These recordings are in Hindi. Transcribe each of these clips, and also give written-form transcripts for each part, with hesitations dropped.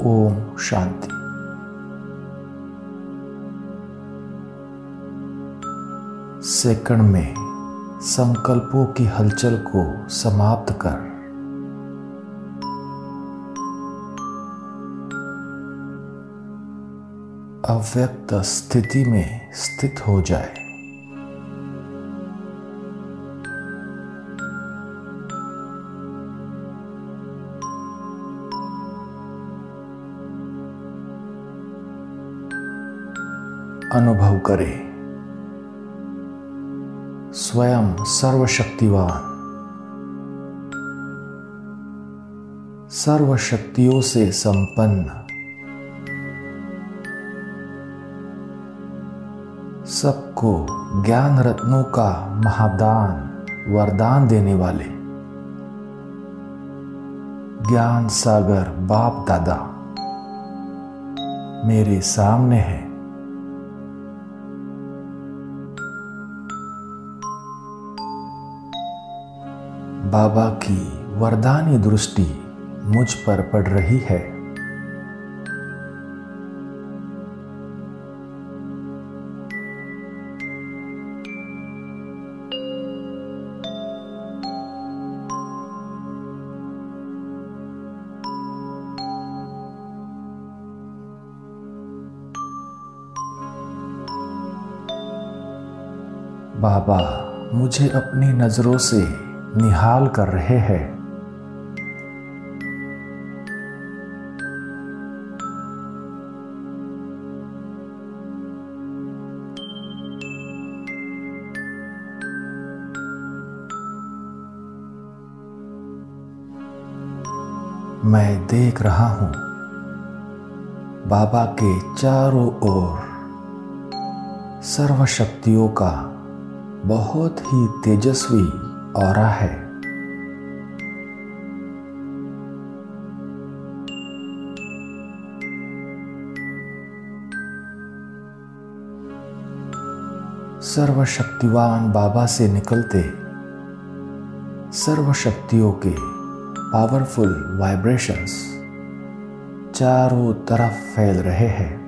ओम शांति। सेकंड में संकल्पों की हलचल को समाप्त कर अव्यक्त स्थिति में स्थित हो जाए। अनुभव करें स्वयं सर्वशक्तिवान, सर्वशक्तियों से संपन्न, सबको ज्ञान रत्नों का महादान वरदान देने वाले ज्ञान सागर बाप दादा मेरे सामने है। बाबा की वरदानी दृष्टि मुझ पर पड़ रही है। बाबा मुझे अपनी नजरों से निहाल कर रहे हैं। मैं देख रहा हूं बाबा के चारों ओर सर्वशक्तियों का बहुत ही तेजस्वी ऑरा है। सर्वशक्तिवान बाबा से निकलते सर्वशक्तियों के पावरफुल वाइब्रेशंस चारों तरफ फैल रहे हैं।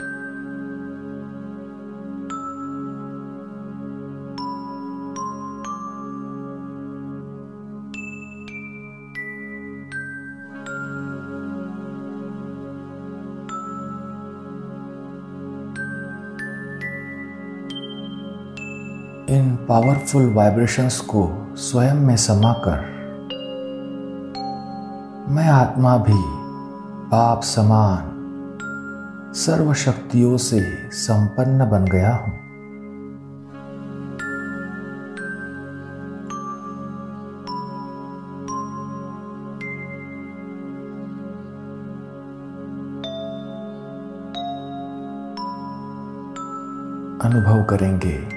इन पावरफुल वाइब्रेशंस को स्वयं में समाकर मैं आत्मा भी बाप समान सर्वशक्तियों से संपन्न बन गया हूं। अनुभव करेंगे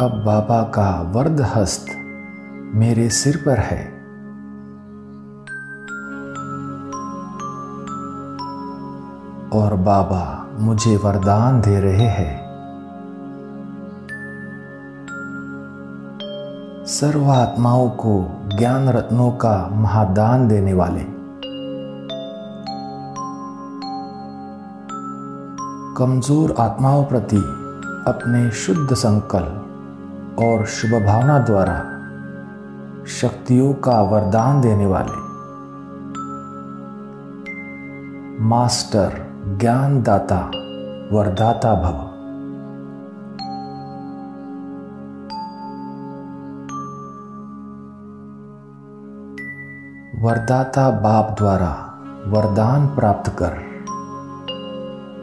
अब बाबा का वरद हस्त मेरे सिर पर है। और बाबा मुझे वरदान दे रहे हैं। सर्वात्माओं को ज्ञान रत्नों का महादान देने वाले कमजोर आत्माओं प्रति अपने शुद्ध संकल्प और शुभ भावना द्वारा शक्तियों का वरदान देने वाले मास्टर ज्ञानदाता वरदाता भव। वरदाता बाप द्वारा वरदान प्राप्त कर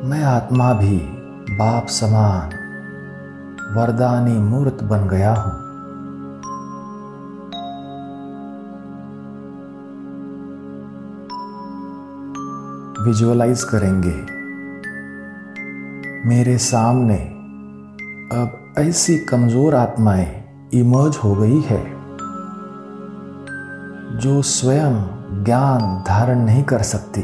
मैं आत्मा भी बाप समान वरदानी मूर्त बन गया हूं। विजुअलाइज करेंगे मेरे सामने अब ऐसी कमजोर आत्माएं इमर्ज हो गई है जो स्वयं ज्ञान धारण नहीं कर सकती।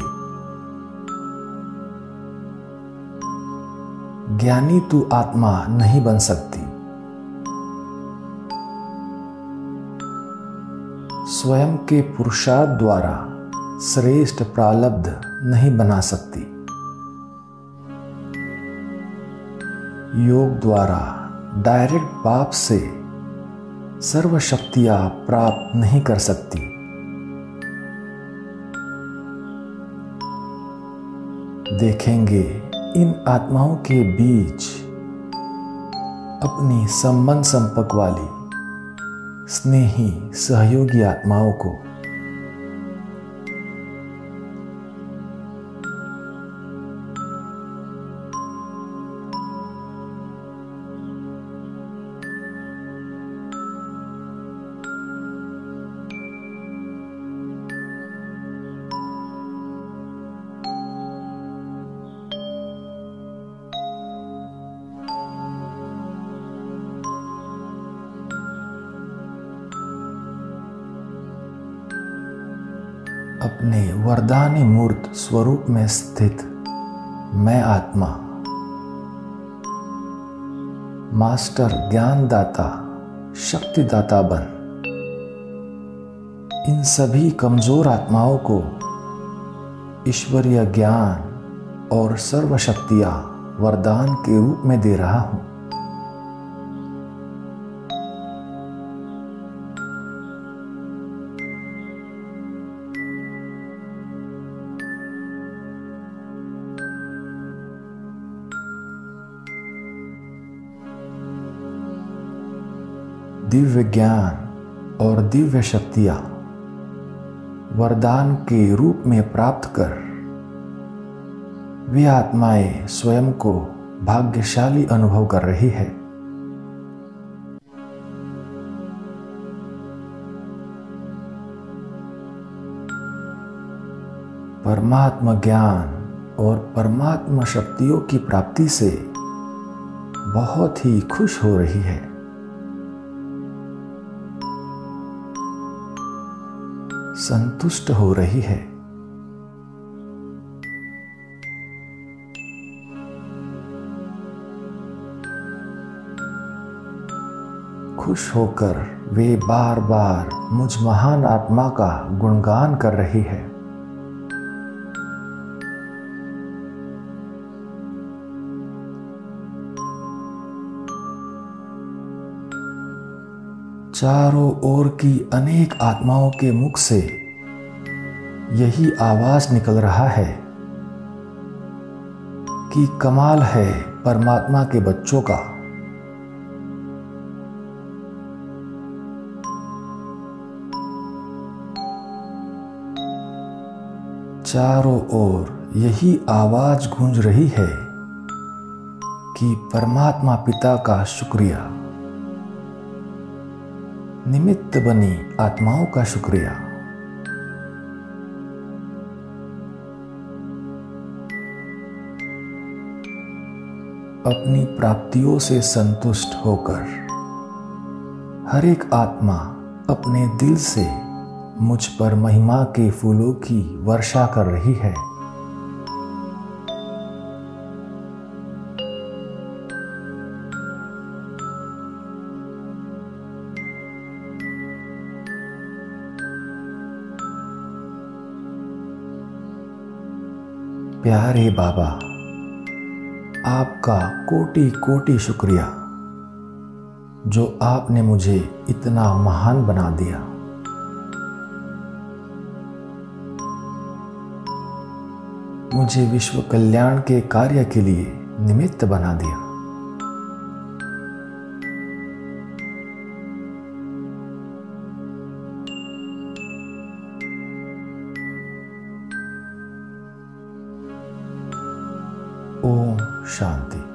ज्ञानी तू आत्मा नहीं बन सकती। स्वयं के पुरुषार्थ द्वारा श्रेष्ठ प्रारब्ध नहीं बना सकती। योग द्वारा डायरेक्ट बाप से सर्व शक्तियां प्राप्त नहीं कर सकती। देखेंगे इन आत्माओं के बीच अपनी संबंध संपर्क वाली स्नेही सहयोगी आत्माओं को। अपने वरदानी मूर्त स्वरूप में स्थित मैं आत्मा, मास्टर ज्ञानदाता शक्तिदाता बन इन सभी कमजोर आत्माओं को ईश्वरीय ज्ञान और सर्व शक्तियां वरदान के रूप में दे रहा हूं। दिव्य ज्ञान और दिव्य शक्तियां वरदान के रूप में प्राप्त कर वे आत्माएं स्वयं को भाग्यशाली अनुभव कर रही है। परमात्मा ज्ञान और परमात्मा शक्तियों की प्राप्ति से बहुत ही खुश हो रही है। संतुष्ट हो रही है। खुश होकर वे बार बार मुझ महान आत्मा का गुणगान कर रही है। चारों ओर की अनेक आत्माओं के मुख से यही आवाज निकल रहा है कि कमाल है परमात्मा के बच्चों का। चारों ओर यही आवाज गूंज रही है कि परमात्मा पिता का शुक्रिया, निमित्त बनी आत्माओं का शुक्रिया। अपनी प्राप्तियों से संतुष्ट होकर हर एक आत्मा अपने दिल से मुझ पर महिमा के फूलों की वर्षा कर रही है। प्यारे बाबा, आपका कोटि कोटि शुक्रिया जो आपने मुझे इतना महान बना दिया। मुझे विश्व कल्याण के कार्य के लिए निमित्त बना दिया। ओम शांति।